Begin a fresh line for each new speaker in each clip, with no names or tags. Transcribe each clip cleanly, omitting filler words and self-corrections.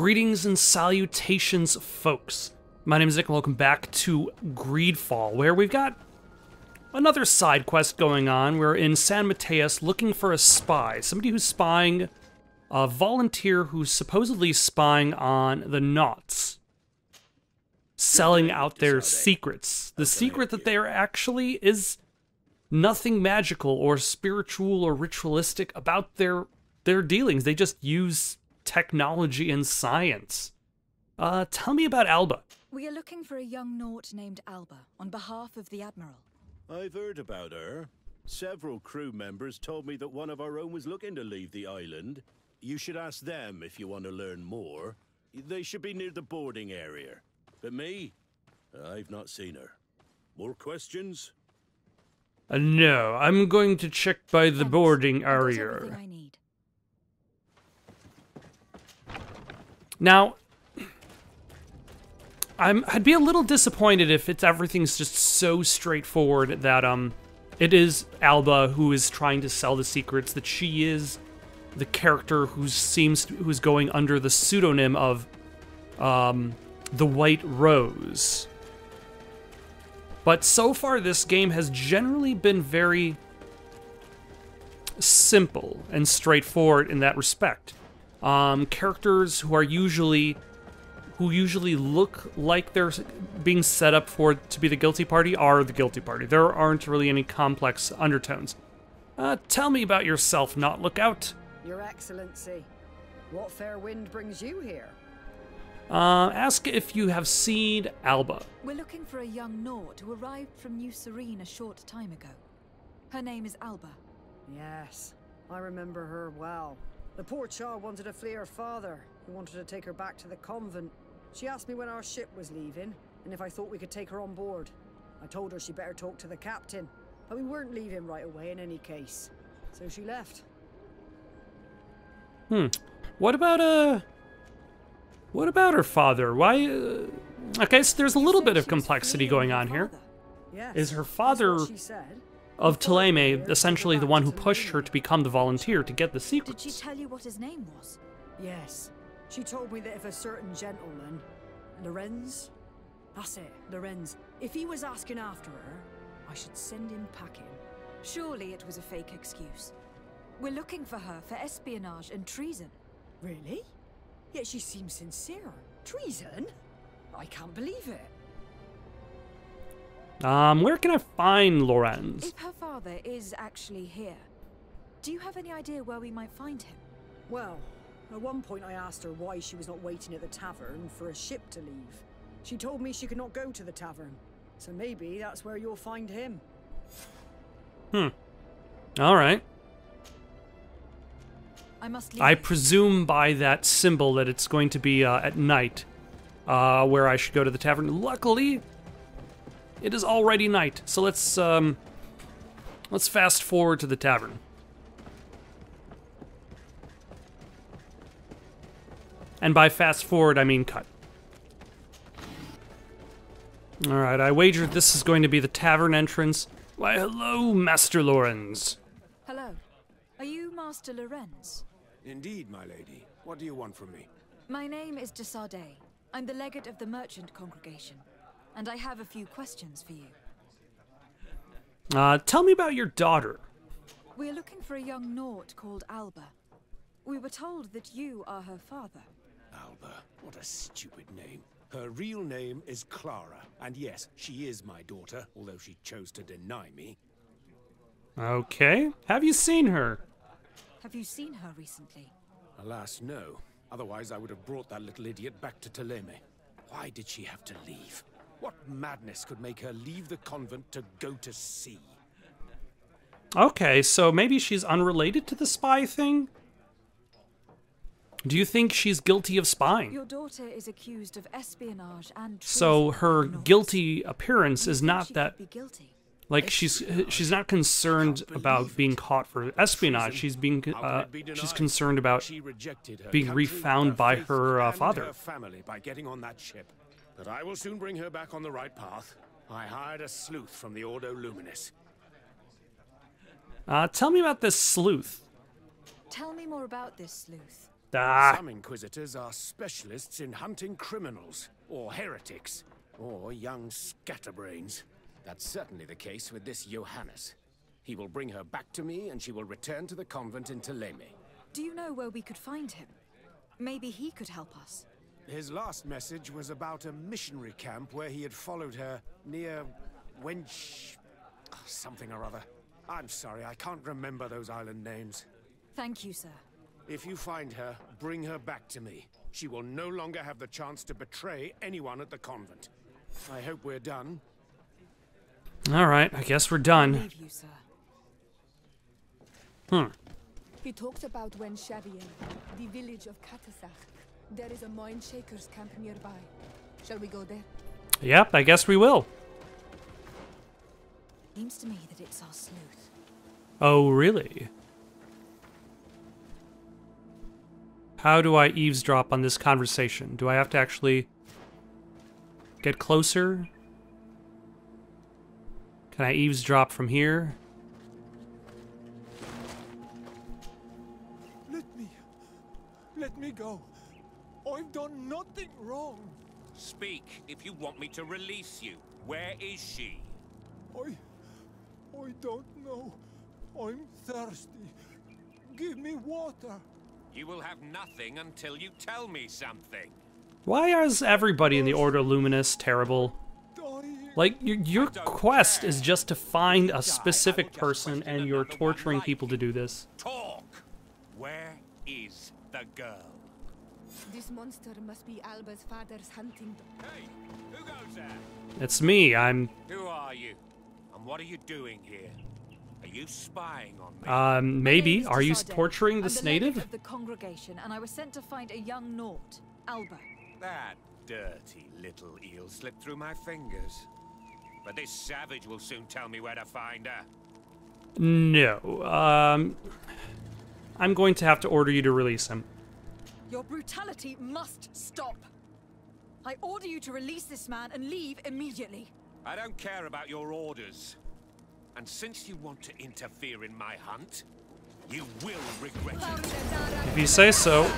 Greetings and salutations, folks. My name is Nick and welcome back to GreedFall, where we've got another side quest going on. We're in San Mateus looking for a spy, somebody who's spying, a volunteer who's supposedly spying on the Nauts, selling out their secrets. The secret that they are actually is nothing magical or spiritual or ritualistic about their dealings. They just use technology and science. Tell me about Alba.
We are looking for a young Naut named Alba on behalf of the Admiral.
I've heard about her. Several crew members told me that one of our own was looking to leave the island. You should ask them if you want to learn more. They should be near the boarding area. But me? I've not seen her. More questions?
No, I'm going to check by the boarding area.
I need.
Now, I'd be a little disappointed if everything's just so straightforward that it is Alba who is trying to sell the secrets, that she is the character who's going under the pseudonym of the White Rose. But so far this game has generally been very simple and straightforward in that respect. Characters who usually look like they're being set up to be the guilty party are the guilty party. There aren't really any complex undertones. Tell me about yourself, Naut. Look out.
Your Excellency, what fair wind brings you here?
Ask if you have seen Alba.
We're looking for a young Naut who arrived from New Serene a short time ago. Her name is Alba.
Yes, I remember her well. The poor child wanted to flee her father, who wanted to take her back to the convent. She asked me when our ship was leaving, and if I thought we could take her on board. I told her she better talk to the captain, but we weren't leaving right away in any case. So she left.
What about her father? Why, okay, so there's a little bit of complexity going on here.
Yes,
Is her father of Thélème essentially the one who pushed her to become the volunteer to get the secrets?
Did she tell you what his name was?
Yes. She told me that if a certain gentleman, Lorenz, that's it, Lorenz, if he was asking after her, I should send him packing.
Surely it was a fake excuse. We're looking for her for espionage and treason.
Really? Yet she seems sincere. Treason? I can't believe it.
Where can I find Lorenz?
If her father is actually here, do you have any idea where we might find him?
Well, at one point I asked her why she was not waiting at the tavern for a ship to leave. She told me she could not go to the tavern, so maybe that's where you'll find him.
Alright.
I must leave.
I presume by that symbol that it's going to be at night, where I should go to the tavern. Luckily, it is already night, so let's fast forward to the tavern. And by fast forward, I mean cut. Alright, I wager this is going to be the tavern entrance. Why, hello, Master Lorenz.
Hello. Are you Master Lorenz?
Indeed, my lady. What do you want from me?
My name is de Sardet. I'm the legate of the merchant congregation, and I have a few questions for you.
Tell me about your daughter.
We're looking for a young Naut called Alba. We were told that you are her father.
Alba. What a stupid name. Her real name is Clara, and yes, she is my daughter, although she chose to deny me.
Okay. Have you seen her?
Have you seen her recently?
Alas, no. Otherwise, I would have brought that little idiot back to Thélème. Why did she have to leave? What madness could make her leave the convent to go to sea?
Okay, so maybe she's unrelated to the spy thing? Do you think she's guilty of spying?
Your daughter is accused of espionage and treason.
So her
Naut.
guilty appearance is
You think
not
she
that...
could be guilty?
Like, she's not concerned about being caught for espionage. She's she's concerned about
She rejected her
being
country,
refound
her
by
faith,
her
and
family
her family by getting on that ship. But I will soon bring her back on the right path. I hired a sleuth from the Ordo Luminis.
Tell me about this sleuth.
Tell me more about this sleuth.
Ah.
Some inquisitors are specialists in hunting criminals, or heretics, or young scatterbrains. That's certainly the case with this Johannes. He will bring her back to me, and she will return to the convent in Theleme.
Do you know where we could find him? Maybe he could help us.
His last message was about a missionary camp where he had followed her near Wench... something or other. I'm sorry, I can't remember those island names.
Thank you, sir.
If you find her, bring her back to me. She will no longer have the chance to betray anyone at the convent. I hope we're done.
All right, I guess we're
I
done.
leave you, sir.
He talks about Wenchavian, the village of Katasach. There is a mine shaker's camp nearby. Shall we go there?
Yep, I guess we will.
Seems to me that it's our sleuth.
Oh, really? How do I eavesdrop on this conversation? Do I have to actually get closer? Can I eavesdrop from here?
Let me go. I've done nothing wrong.
Speak if you want me to release you. Where is she?
I don't know. I'm thirsty. Give me water.
You will have nothing until you tell me something.
Why is everybody in the Order Luminous terrible?
Dying.
Like, your quest is just to find a specific person, and you're torturing people to do this.
Talk! Where is the girl?
This monster must be Alba's father's hunting dog.
Hey, who goes there?
It's me,
Who are you? And what are you doing here? Are you spying on me?
maybe.
My name is
Are you
Tisade.
torturing
I'm
this
the legate
native?
of the congregation, and I was sent to find a young Naut, Alba.
That dirty little eel slipped through my fingers. But this savage will soon tell me where to find her.
No, I'm going to have to order you to release him.
Your brutality must stop. I order you to release this man and leave immediately.
I don't care about your orders. And since you want to interfere in my hunt, you will regret it.
If you say so.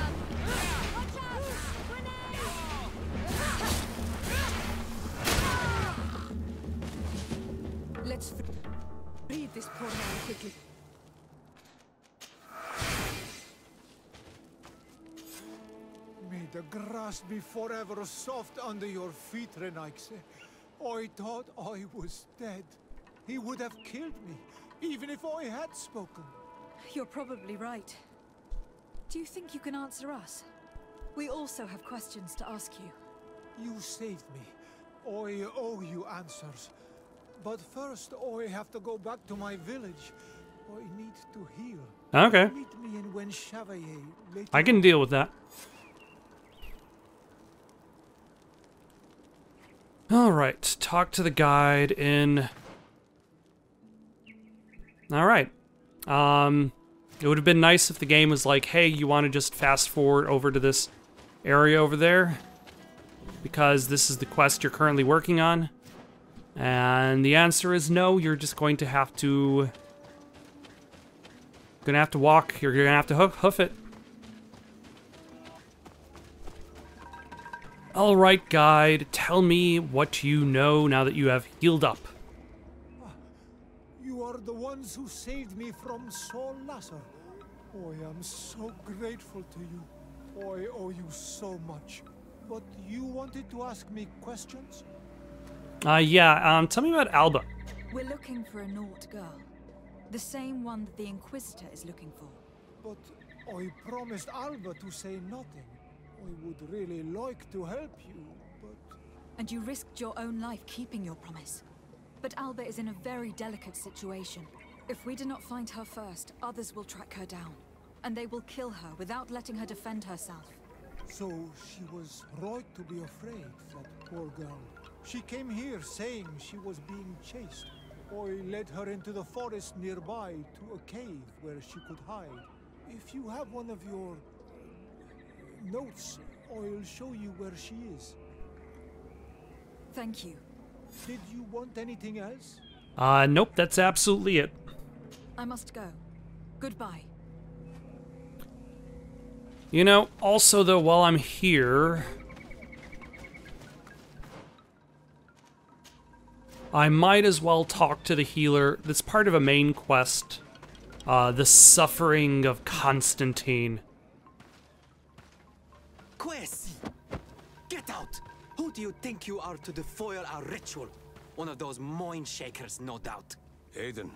Let's free this poor man quickly.
May the grass be forever soft under your feet, Renaikse. I thought I was dead. He would have killed me, even if I had spoken.
You're probably right. Do you think you can answer us? We also have questions to ask you.
You saved me. I owe you answers. But first, I have to go back to my village. I need to heal.
Okay,
Meet me in Wenchavaye later.
I can deal with that. Alright, talk to the guide in... Alright. It would have been nice if the game was like, hey, you want to just fast forward over to this area over there? Because this is the quest you're currently working on. And the answer is no, you're just going to have to... walk, you're gonna have to hoof it. Alright, guide, tell me what you know now that you have healed up.
You are the ones who saved me from Saul Lasser. I am so grateful to you. I owe you so much. But you wanted to ask me questions?
Yeah, tell me about Alba.
We're looking for a Naut girl. The same one that the Inquisitor is looking for.
But I promised Alba to say nothing. I would really like to help you, but...
And you risked your own life keeping your promise. But Alba is in a very delicate situation. If we do not find her first, others will track her down. And they will kill her without letting her defend herself.
So she was right to be afraid, that poor girl. She came here saying she was being chased. I led her into the forest nearby to a cave where she could hide. If you have one of your notes, I'll show you where she is.
Thank you.
Did you want anything else?
Nope, that's absolutely it.
I must go. Goodbye.
You know, also though, while I'm here, I might as well talk to the healer. That's part of a main quest. The Suffering of Constantine.
Quest! Get out! Who do you think you are to foil our ritual? One of those mind shakers, no doubt.
Aiden,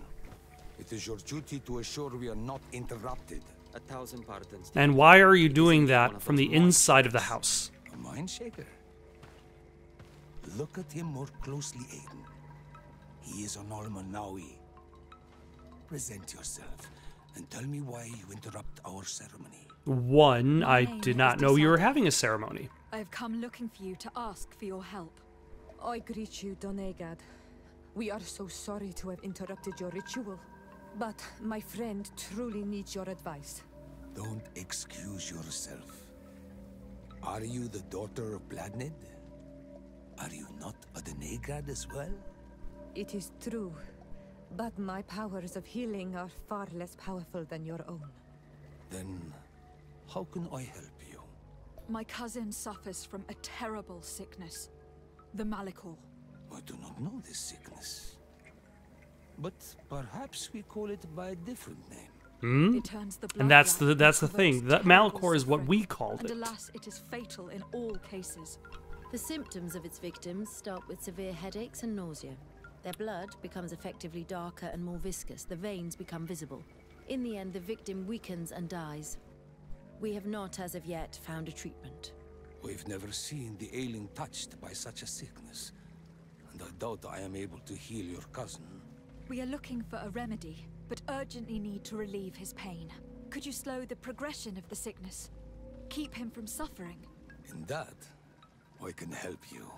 it is your duty to assure we are not interrupted.
1,000 pardons.
And why are you doing that from the inside of the house?
A mind shaker? Look at him more closely, Aiden. He is an Almanawi. Present yourself and tell me why you interrupt our ceremony.
One, I did not know you were having a ceremony.
I have come looking for you to ask for your help.
I greet you, Donegad. We are so sorry to have interrupted your ritual, but my friend truly needs your advice.
Don't excuse yourself. Are you the daughter of Bladnid? Are you not a Donegad as well?
It is true, but my powers of healing are far less powerful than your own.
Then, how can I help you?
My cousin suffers from a terrible sickness. The Malikor.
I do not know this sickness. But perhaps we call it by a different name.
It turns the blood
And that's
black
the
and
thing.
provokes
That
terrible
Malikor is what we
suffering.
called
And
it.
alas, it is fatal in all cases.
The symptoms of its victims start with severe headaches and nausea. Their blood becomes effectively darker and more viscous. The veins become visible. In the end, the victim weakens and dies. We have not, as of yet, found a treatment.
We've never seen the ailing touched by such a sickness. And I doubt I am able to heal your cousin.
We are looking for a remedy, but urgently need to relieve his pain. Could you slow the progression of the sickness? Keep him from suffering?
In that, I can help you.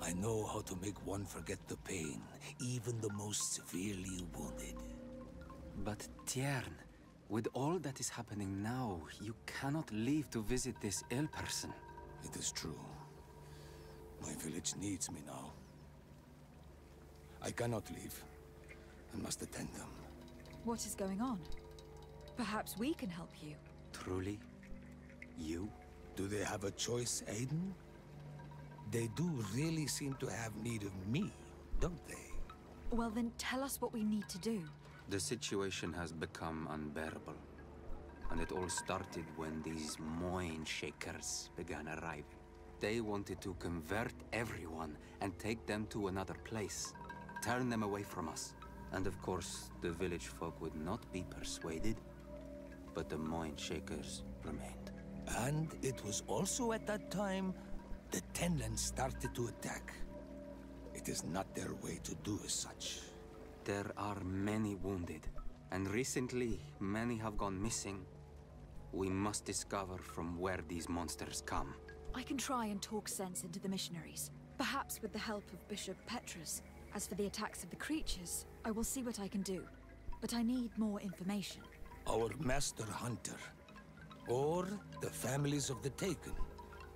I know how to make one forget the pain, even the most severely wounded.
But Tiern, with all that is happening now, you cannot leave to visit this ill person.
It is true. My village needs me now. I cannot leave. I must attend them.
What is going on? Perhaps we can help you.
Truly? You?
Do they have a choice, Aiden? They do really seem to have need of me, don't they?
Well then, tell us what we need to do.
The situation has become unbearable. And it all started when these mind shakers began arriving. They wanted to convert everyone and take them to another place. Turn them away from us. And of course, the village folk would not be persuaded. But the mind shakers remained.
And it was also at that time the Tenland started to attack. It is not their way to do as such.
There are many wounded, and recently many have gone missing. We must discover from where these monsters come.
I can try and talk sense into the missionaries, perhaps with the help of Bishop Petrus. As for the attacks of the creatures, I will see what I can do, but I need more information.
Our master hunter, or the families of the Taken,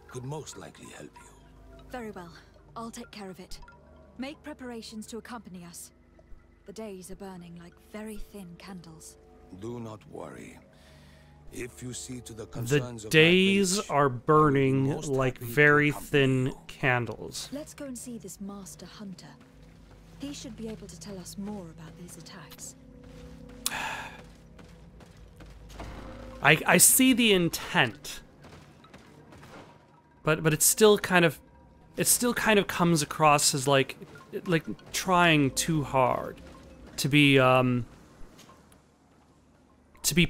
could most likely help you.
Very well, I'll take care of it. Make preparations to accompany us. The days are burning like very thin candles.
Do not worry. If you see to the
The
concerns of my
days
village,
are burning
most
like
happy to
very
accompany
thin
you.
candles.
Let's go and see this master hunter. He should be able to tell us more about these attacks.
I see the intent, but it still kind of comes across as like trying too hard to be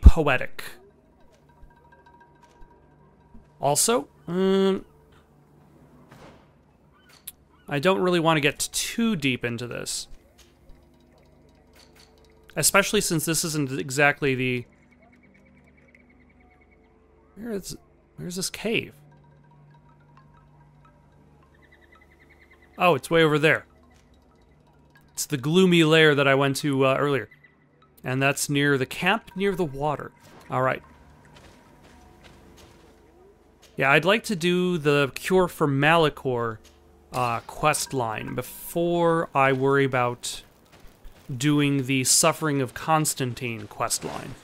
poetic. Also, I don't really want to get too deep into this, especially since this isn't exactly the. Where's this cave? Oh, it's way over there. It's the gloomy lair that I went to earlier. And that's near the camp, near the water. Alright. Yeah, I'd like to do the Cure for Malikor quest line before I worry about doing the Suffering of Constantine quest line.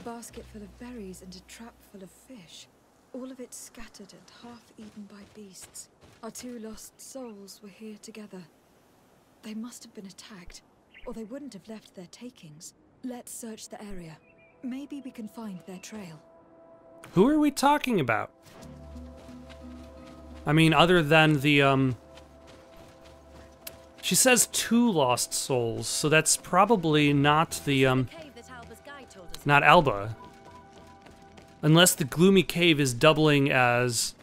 basket full of berries and a trap full of fish. All of it scattered and half eaten by beasts. Our 2 lost souls were here together. They must have been attacked, or they wouldn't have left their takings. Let's search the area. Maybe we can find their trail.
Who are we talking about? I mean, other than the, She says 2 lost souls, so that's probably not the, not Alba. Unless the gloomy cave is doubling as...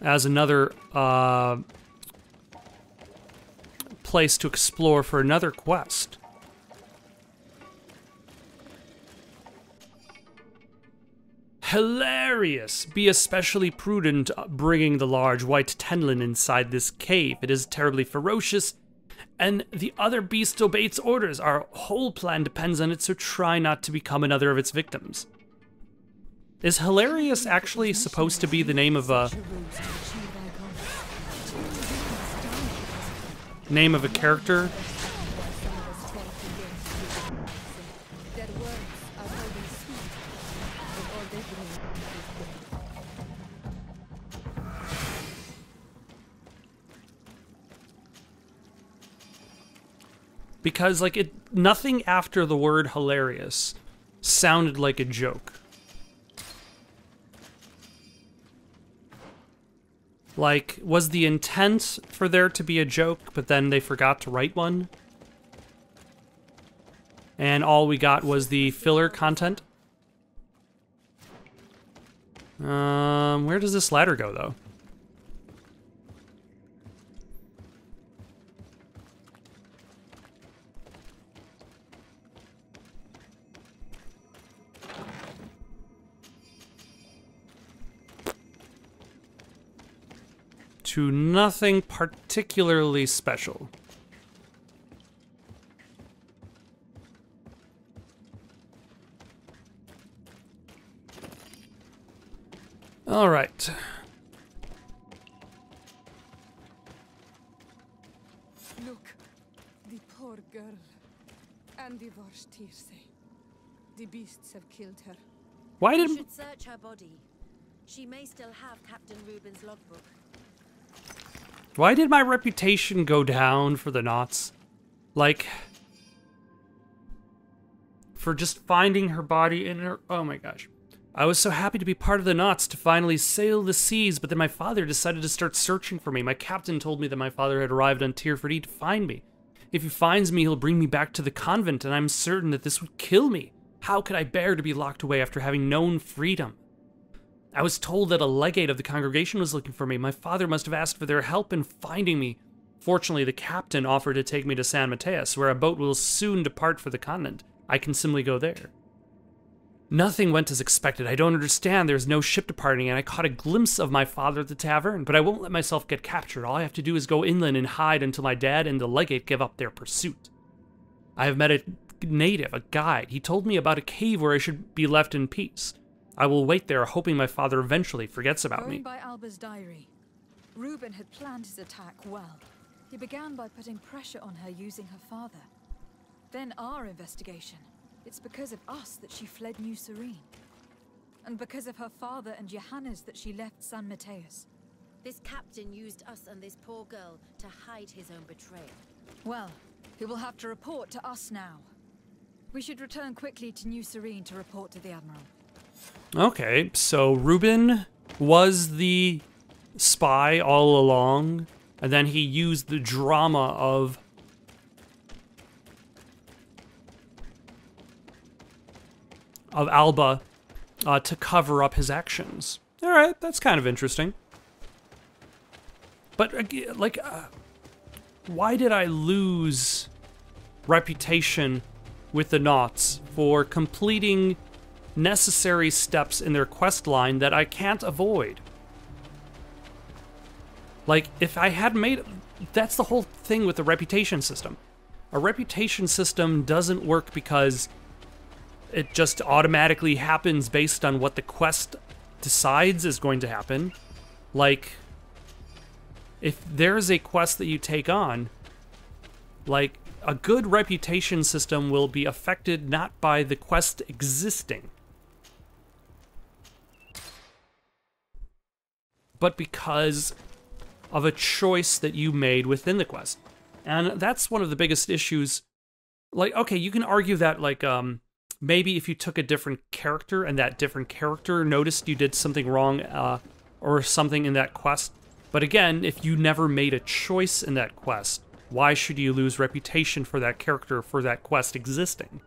another, place to explore for another quest. Hilarious! Be especially prudent bringing the large white tenlin inside this cave. It is terribly ferocious, and the other beast obey its orders. Our whole plan depends on it, so try not to become another of its victims. Is hilarious actually supposed to be the name of a... name of a character? Because, like, nothing after the word hilarious sounded like a joke. Like, was the intent for there to be a joke, but then they forgot to write one? And all we got was the filler content? Where does this ladder go, though? To nothing particularly special. All right.
Look, the poor girl. And the Vorshtirse. The beasts have killed her.
Why
You
did...
should search her body. She may still have Captain Reuben's logbook.
Why did my reputation go down for the Nauts? Like, for just finding her body in her... Oh my gosh. I was so happy to be part of the Nauts, to finally sail the seas, but then my father decided to start searching for me. My captain told me that my father had arrived on Tirford to find me. If he finds me, he'll bring me back to the convent, and I'm certain that this would kill me. How could I bear to be locked away after having known freedom? I was told that a legate of the congregation was looking for me. My father must have asked for their help in finding me. Fortunately, the captain offered to take me to San Mateus, where a boat will soon depart for the continent. I can simply go there. Nothing went as expected. I don't understand. There's no ship departing, and I caught a glimpse of my father at the tavern, but I won't let myself get captured. All I have to do is go inland and hide until my dad and the legate give up their pursuit. I have met a native, a guide. He told me about a cave where I should be left in peace. I will wait there, hoping my father eventually forgets about me.
Going by Alba's diary, Reuben had planned his attack well. He began by putting pressure on her using her father. Then our investigation. It's because of us that she fled New Serene. And because of her father and Johannes that she left San Mateus.
This captain used us and this poor girl to hide his own betrayal.
Well, he will have to report to us now. We should return quickly to New Serene to report to the Admiral.
Okay, so Reuben was the spy all along, and then he used the drama of Alba to cover up his actions. All right, that's kind of interesting. But, like, why did I lose reputation with the Nauts for completing necessary steps in their quest line that I can't avoid? Like, if I had made... That's the whole thing with the reputation system. A reputation system doesn't work because it just automatically happens based on what the quest decides is going to happen. Like, if there's a quest that you take on, Like, a good reputation system will be affected not by the quest existing, but because of a choice that you made within the quest. And that's one of the biggest issues. Like, okay, you can argue that, like, maybe if you took a different character and that different character noticed you did something wrong or something in that quest. But again, if you never made a choice in that quest, why should you lose reputation for that character for that quest existing?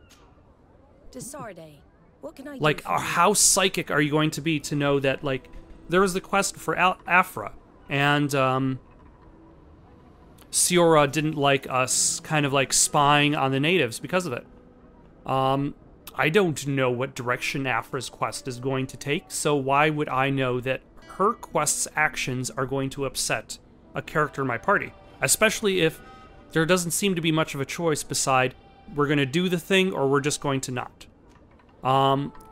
Desarde, what can I do
Like,
for you?
how psychic are you going to be to know that, like, there was the quest for Afra, and Siora didn't like us kind of like spying on the natives because of it. I don't know what direction Afra's quest is going to take, so why would I know that her quest's actions are going to upset a character in my party? Especially if there doesn't seem to be much of a choice beside we're going to do the thing or we're just going to not.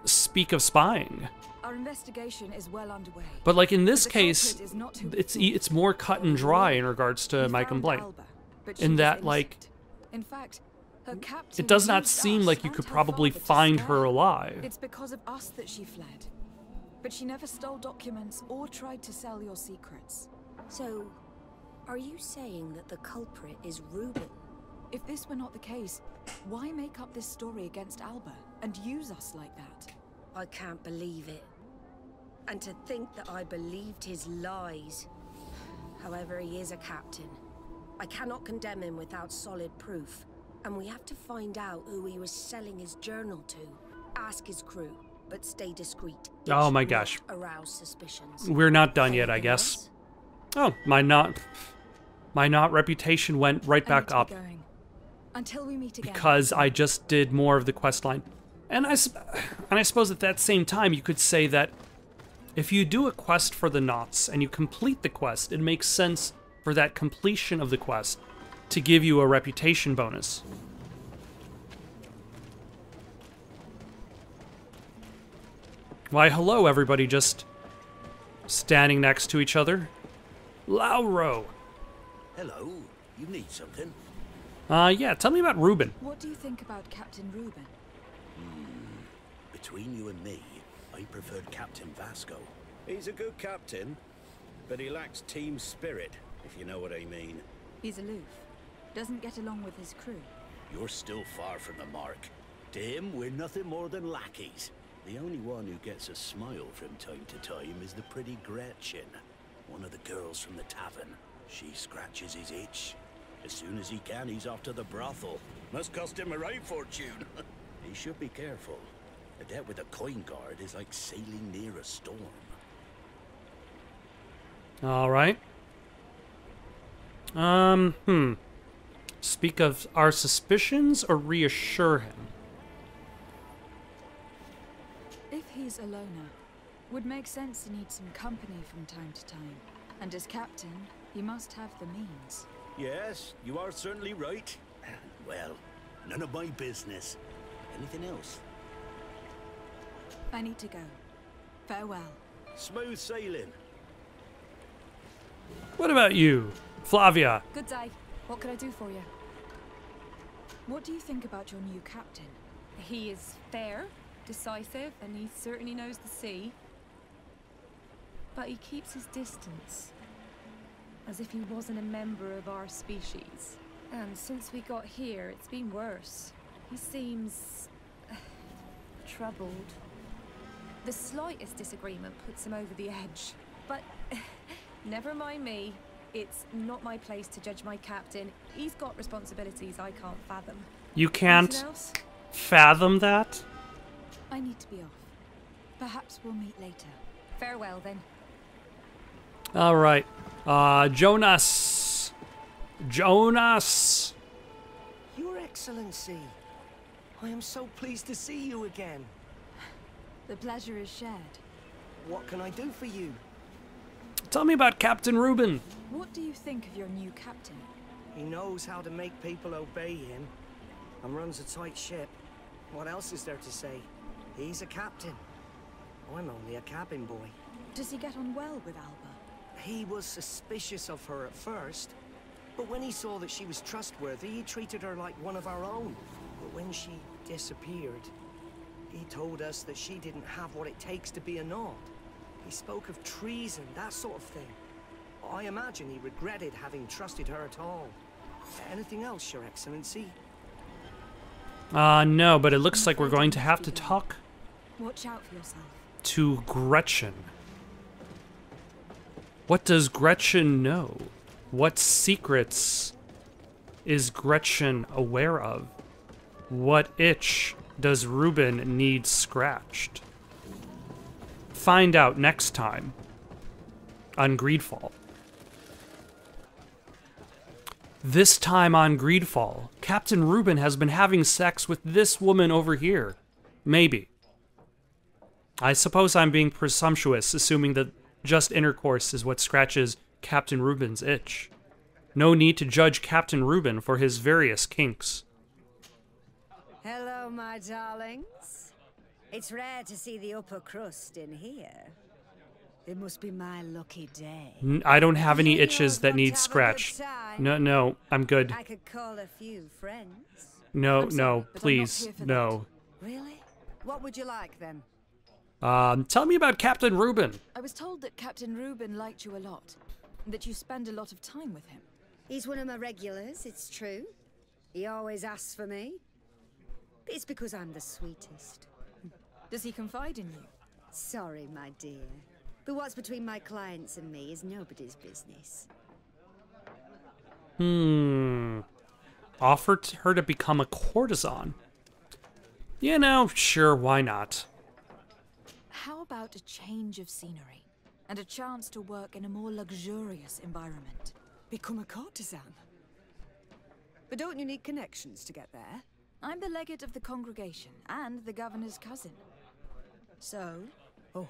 Speak of spying.
Our investigation is well underway.
But like in this
The
case,
culprit is not who we
it's more cut and dry in regards to my
found
complaint.
Alba, but she
In
was
that, like,
innocent. In fact, her captain
it does not
used
seem
us
like you
and
could
her
probably
father to
find
scare
her alive.
It's because of us that she fled. But she never stole documents or tried to sell your secrets.
So, are you saying that the culprit is Reuben?
If this were not the case, why make up this story against Alba and use us like that?
I can't believe it. And to think that I believed his lies. However, he is a captain. I cannot condemn him without solid proof. And we have to find out who he was selling his journal to. Ask his crew, but stay discreet. It
Oh my
should
gosh.
not arouse suspicions.
We're not done yet, I
Anything
guess.
else?
Oh, my not reputation went right
I need
back
to be
up
going. Until we meet again.
because I just did more of the quest line. And I suppose at that same time you could say that if you do a quest for the Nauts and you complete the quest, it makes sense for that completion of the quest to give you a reputation bonus. Why, hello everybody, just standing next to each other. Lauro.
Hello. You need something?
Yeah, tell me about Reuben.
What do you think about Captain Reuben?
Between you and me, I preferred Captain Vasco. He's a good captain, but he lacks team spirit, if you know what I mean.
He's aloof. Doesn't get along with his crew.
You're still far from the mark. To him, we're nothing more than lackeys. The only one who gets a smile from time to time is the pretty Gretchen, one of the girls from the tavern. She scratches his itch. As soon as he can, he's off to the brothel. Must cost him a right fortune. He should be careful. A debt with a coin guard is like sailing near a storm.
All right. Speak of our suspicions or reassure him?
If he's a loner, would make sense to need some company from time to time. And as captain, he must have the means.
Yes, you are certainly right. Well, none of my business. Anything else?
I need to go. Farewell.
Smooth sailing.
What about you, Flavia?
Good day. What can I do for you?
What do you think about your new captain?
He is fair, decisive, and he certainly knows the sea. But he keeps his distance. As if he wasn't a member of our species. And since we got here, it's been worse. He seems... troubled. The slightest disagreement puts him over the edge. But never mind me. It's not my place to judge my captain. He's got responsibilities I can't fathom.
You can't
Anything else?
fathom that?
I need to be off. Perhaps we'll meet later.
Farewell, then.
All right. Jonas. Jonas.
Your Excellency, I am so pleased to see you again.
The pleasure is shared.
What can I do for you?
Tell me about Captain Reuben.
What do you think of your new captain?
He knows how to make people obey him and runs a tight ship. What else is there to say? He's a captain. I'm only a cabin boy.
Does he get on well with Alba?
He was suspicious of her at first, But when he saw that she was trustworthy, he treated her like one of our own. But when she disappeared, he told us that she didn't have what it takes to be a Naut. He spoke of treason, that sort of thing. I imagine he regretted having trusted her at all. Anything else, Your Excellency?
No, but it looks like we're going to have to talk
Watch out for yourself.
to Gretchen. What does Gretchen know? What secrets is Gretchen aware of? What itch does Reuben need scratched? Find out next time on GreedFall. This time on GreedFall, Captain Reuben has been having sex with this woman over here. Maybe. I suppose I'm being presumptuous, assuming that just intercourse is what scratches Captain Reuben's itch. No need to judge Captain Reuben for his various kinks.
Hello, my darlings. It's rare to see the upper crust in here. It must be my lucky day.
I don't have any itches that need scratched. No, I'm good.
I could call a few friends.
No, please, no.
Really? What would you like, then?
Tell me about Captain Reuben.
I was told that Captain Reuben liked you a lot, and that you spend a lot of time with him.
He's one of my regulars, it's true. He always asks for me. It's because I'm the sweetest.
Does he confide in you?
Sorry, my dear. But what's between my clients and me is nobody's business.
Offered her to become a courtesan. You know, sure, why not?
How about a change of scenery and a chance to work in a more luxurious environment?
Become a courtesan? But don't you need connections to get there?
I'm the legate of the congregation and the governor's cousin. So?
Oh,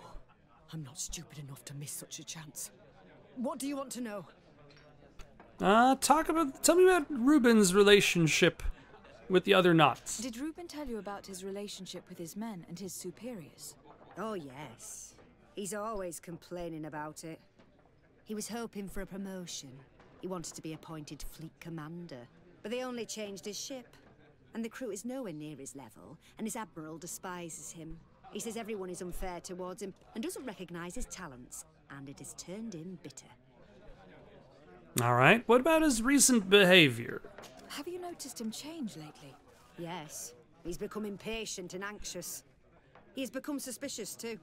I'm not stupid enough to miss such a chance. What do you want to know?
Tell me about Reuben's relationship with the other Nauts.
Did Reuben tell you about his relationship with his men and his superiors?
Oh, yes. He's always complaining about it. He was hoping for a promotion. He wanted to be appointed fleet commander. But they only changed his ship. And the crew is nowhere near his level, and his admiral despises him. He says everyone is unfair towards him and doesn't recognize his talents, and it has turned him bitter.
Alright, what about his recent behavior?
Have you noticed him change lately?
Yes, he's become impatient and anxious. He has become suspicious too.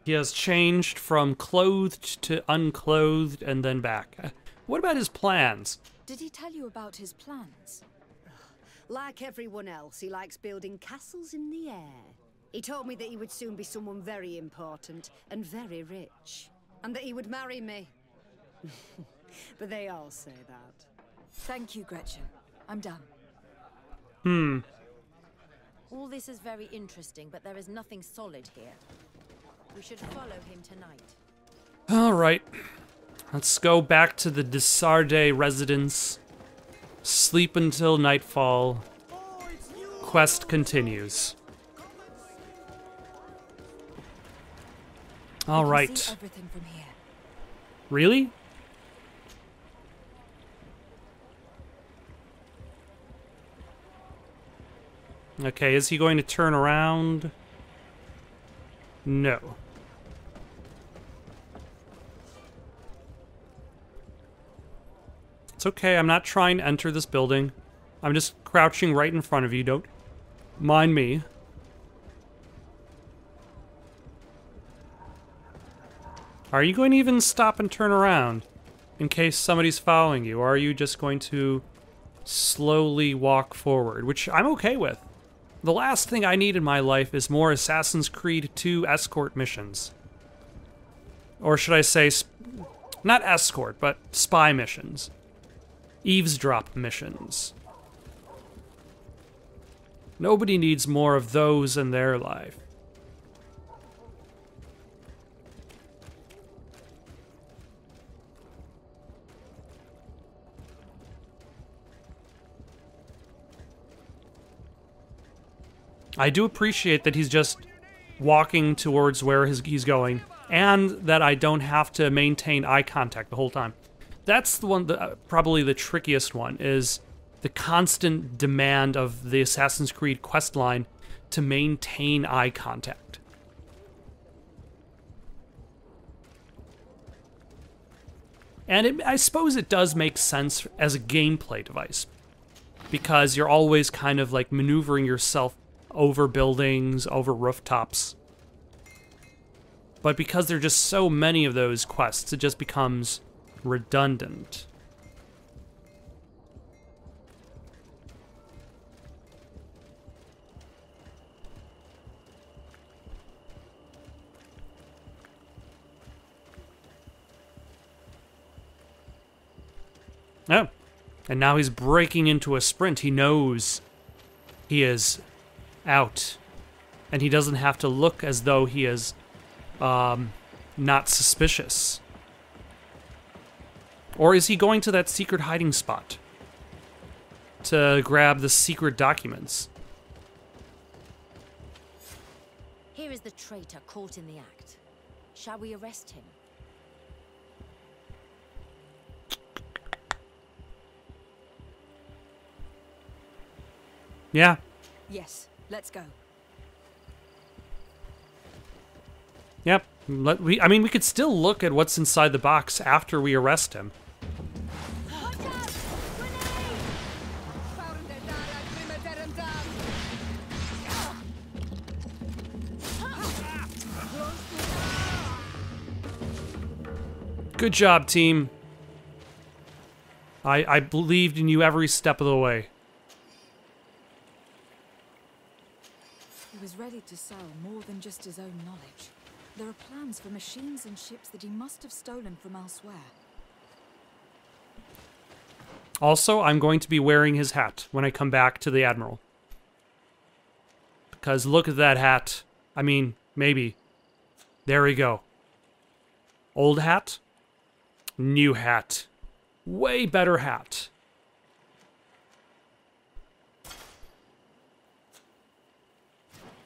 He has changed from clothed to unclothed and then back. What about his plans?
Did he tell you about his plans?
Like everyone else, he likes building castles in the air. He told me that he would soon be someone very important and very rich. And that he would marry me. But they all say that.
Thank you, Gretchen. I'm done.
All this is very interesting, but there is nothing solid here. We should follow him tonight.
Alright. Let's go back to the Desarde residence. Sleep until nightfall. Quest continues. Alright.
See everything from here.
Really? Okay, is he going to turn around? No. It's okay, I'm not trying to enter this building. I'm just crouching right in front of you, don't mind me. Are you going to even stop and turn around in case somebody's following you, or are you just going to slowly walk forward, which I'm okay with. The last thing I need in my life is more Assassin's Creed 2 escort missions. Or should I say, not escort, but spy missions. Eavesdrop missions. Nobody needs more of those in their life. I do appreciate that he's just walking towards where he's going, and that I don't have to maintain eye contact the whole time. that's the one that probably the trickiest one is the constant demand of the Assassin's Creed questline to maintain eye contact. And I suppose it does make sense as a gameplay device, because you're always kind of like maneuvering yourself over buildings, over rooftops. But because there are just so many of those quests, it just becomes redundant. Oh, and now he's breaking into a sprint. He knows he is out, and he doesn't have to look as though he is not suspicious. Or is he going to that secret hiding spot to grab the secret documents?
Here is the traitor caught in the act. Shall we arrest him?
Yeah.
Yes, let's go.
Yep. I mean, we could still look at what's inside the box after we arrest him. Good job, team. I believed in you every step of the way.
He was ready to sell more than just his own knowledge. There are plans for machines and ships that he must have stolen from elsewhere.
Also, I'm going to be wearing his hat when I come back to the Admiral. Because look at that hat. I mean, maybe. There we go. Old hat. New hat. Way better hat.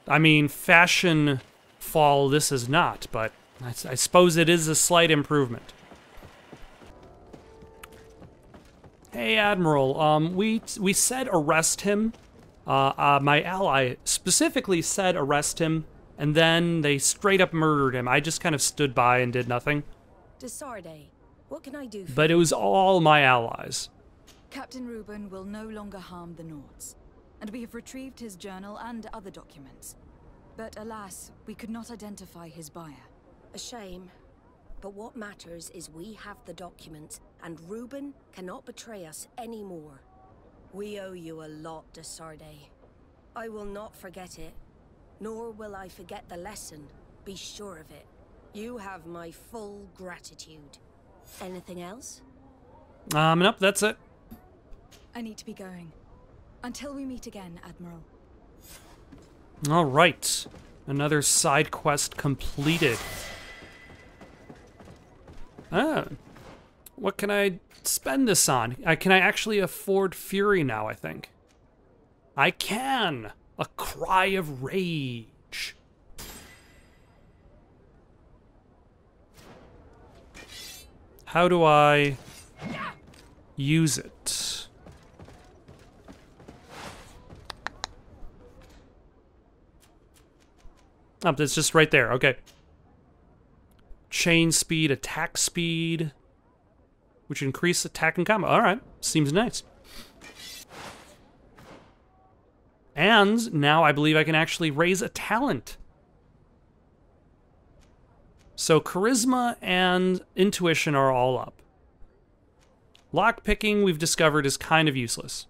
I mean, fashion fall this is not, but I suppose it is a slight improvement. Hey, Admiral, we said arrest him. My ally specifically said arrest him, and then they straight up murdered him. I just kind of stood by and did nothing.
Desarde, what can I do for
But it was all my allies.
Captain Reuben will no longer harm the Nauts, and we have retrieved his journal and other documents. But alas, we could not identify his buyer.
A shame. But what matters is we have the documents, and Reuben cannot betray us anymore. We owe you a lot, Desarde. I will not forget it, nor will I forget the lesson. Be sure of it. You have my full gratitude. Anything else?
Nope, that's it.
I need to be going. Until we meet again, Admiral.
All right. Another side quest completed. What can I spend this on? Can I actually afford Fury now, I think? I can! A cry of rage. How do I use it? Oh, that's just right there. Okay. Chain speed, attack speed, which increase attack and combo. All right, seems nice. And now I believe I can actually raise a talent. So charisma and intuition are all up. Lockpicking, we've discovered, is kind of useless.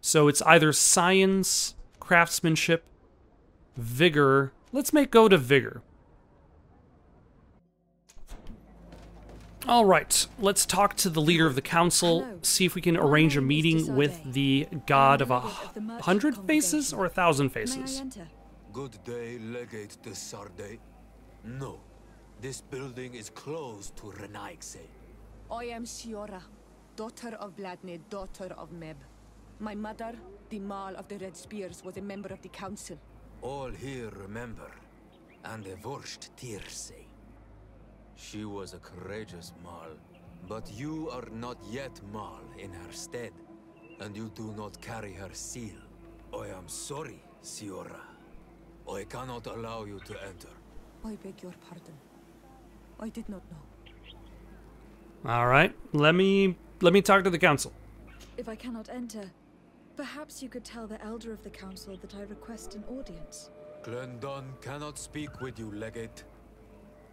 So it's either science, craftsmanship, vigor. Let's go to vigor. All right, let's talk to the leader of the council, see if we can arrange a meeting with the god of 100 faces or 1,000 faces.
Good day, Legate Desarde. No, this building is closed to Renaigse.
I am Shiora, daughter of Vladne, daughter of Meb. My mother, the Mal of the Red Spears, was a member of the council.
All here remember, and a Vorsht Tirse. She was a courageous Mal,
But you are not yet Mal in her stead, and you do not carry her seal. I am sorry, Siora. I cannot allow you to enter.
I beg your pardon. I did not know.
All right, let me talk to the council.
If I cannot enter, perhaps you could tell the elder of the council that I request an audience.
Glendon cannot speak with you, Legate.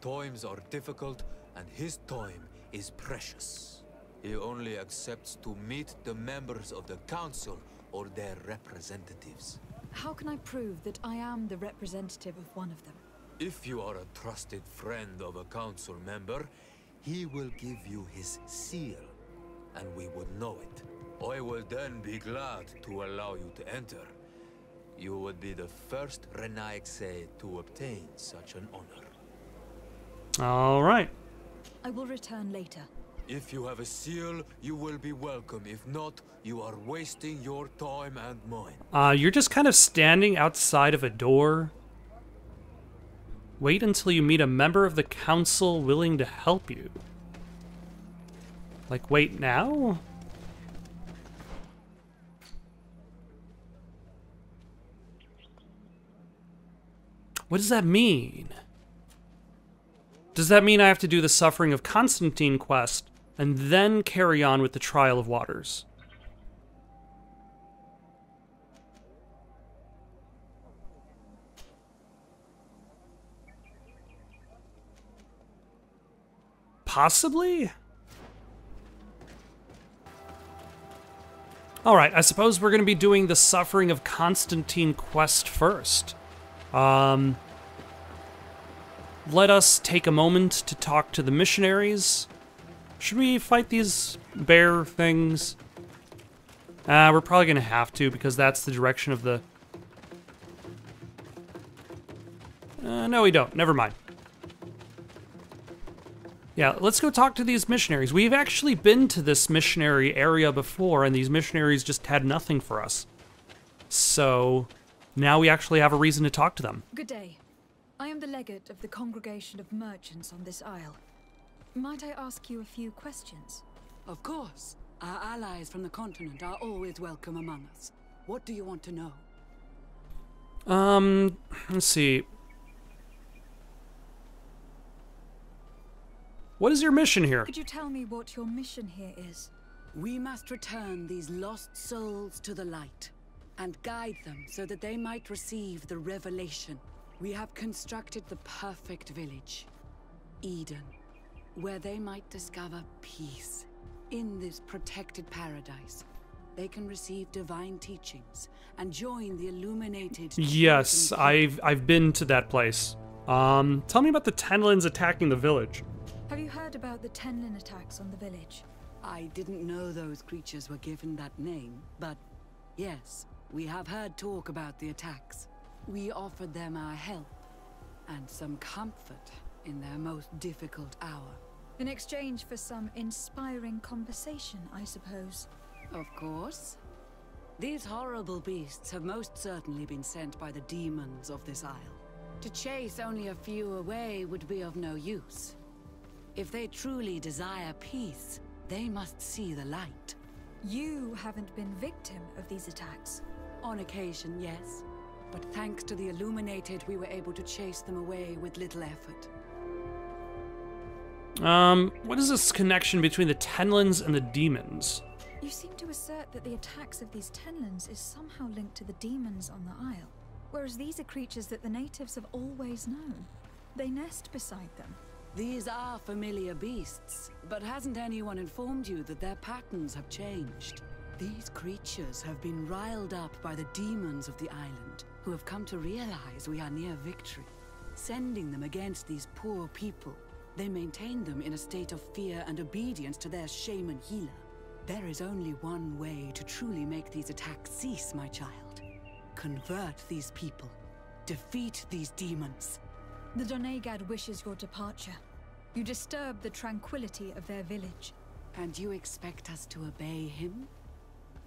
Times are difficult, and his time is precious. He only accepts to meet the members of the council or their representatives.
How can I prove that I am the representative of one of them?
If you are a trusted friend of a council member, he will give you his seal, and we would know it. I will then be glad to allow you to enter. You would be the first Renaexe to obtain such an honor.
All right.
I will return later.
If you have a seal, you will be welcome. If not, you are wasting your time and mine.
You're just kind of standing outside of a door. Wait until you meet a member of the council willing to help you. Like, wait now? What does that mean? Does that mean I have to do the Suffering of Constantine quest and then carry on with the Trial of Waters? Possibly? Alright, I suppose we're going to be doing the Suffering of Constantine quest first. Let us take a moment to talk to the missionaries. Should we fight these bear things? We're probably going to have to, because that's the direction of the... no, we don't. Never mind. Yeah, let's go talk to these missionaries. We've actually been to this missionary area before, and these missionaries just had nothing for us. So, now we actually have a reason to talk to them.
Good day. I am the legate of the congregation of merchants on this isle. Might I ask you a few questions?
Of course. Our allies from the continent are always welcome among us. What do you want to know?
Let's see. What is your mission here?
Could you tell me what your mission here is?
We must return these lost souls to the light and guide them so that they might receive the revelation. We have constructed the perfect village, Eden, where they might discover peace. In this protected paradise, they can receive divine teachings and join the illuminated...
Yes, I've been to that place. Tell me about the Tenlins attacking the village.
Have you heard about the Tenlin attacks on the village?
I didn't know those creatures were given that name, but yes, we have heard talk about the attacks. We offered them our help and some comfort in their most difficult hour.
In exchange for some inspiring conversation, I suppose.
Of course. These horrible beasts have most certainly been sent by the demons of this isle. To chase only a few away would be of no use. If they truly desire peace, they must see the light.
You haven't been victim of these attacks.
On occasion, yes. But thanks to the Illuminated, we were able to chase them away with little effort.
What is this connection between the Tenlins and the demons?
You seem to assert that the attacks of these Tenlins is somehow linked to the demons on the isle, whereas these are creatures that the natives have always known. They nest beside them.
These are familiar beasts, but hasn't anyone informed you that their patterns have changed? These creatures have been riled up by the demons of the island, who have come to realize we are near victory. Sending them against these poor people, they maintain them in a state of fear and obedience to their shaman healer. There is only one way to truly make these attacks cease, my child. Convert these people. Defeat these demons.
The Donegad wishes your departure. You disturb the tranquility of their village.
And you expect us to obey him?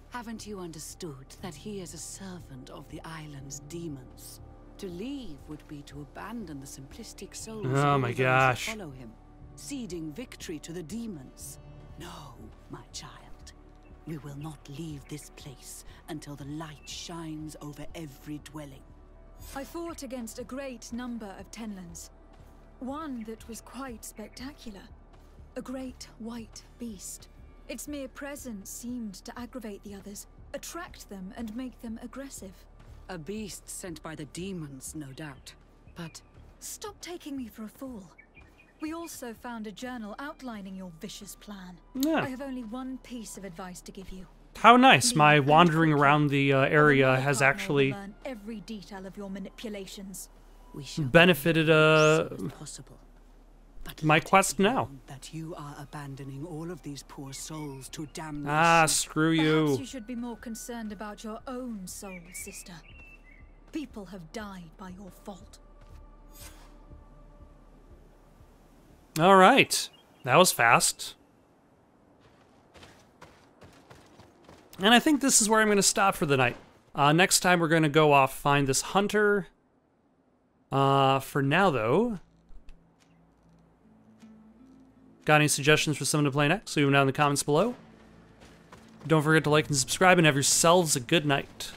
Haven't you understood that he is a servant of the island's demons? To leave would be to abandon the simplistic souls
oh my gosh.
who follow him, ceding victory to the demons. No, my child. We will not leave this place until the light shines over every dwelling.
I fought against a great number of Tenlans. One that was quite spectacular. A great white beast. Its mere presence seemed to aggravate the others, attract them and make them aggressive.
A beast sent by the demons, no doubt. But...
Stop taking me for a fool. We also found a journal outlining your vicious plan.
Yeah.
I have only one piece of advice to give you.
How nice. My wandering around the area has actually
Learn every detail of your manipulations.
benefited my quest now.
That you are abandoning all of these poor souls to damnation.
Ah, screw you.
Perhaps you should be more concerned about your own soul, sister. People have died by your fault.
All right. That was fast. And I think this is where I'm going to stop for the night. Next time we're going to go off, find this hunter. For now, though, got any suggestions for someone to play next? Leave them down in the comments below. Don't forget to like and subscribe, and have yourselves a good night.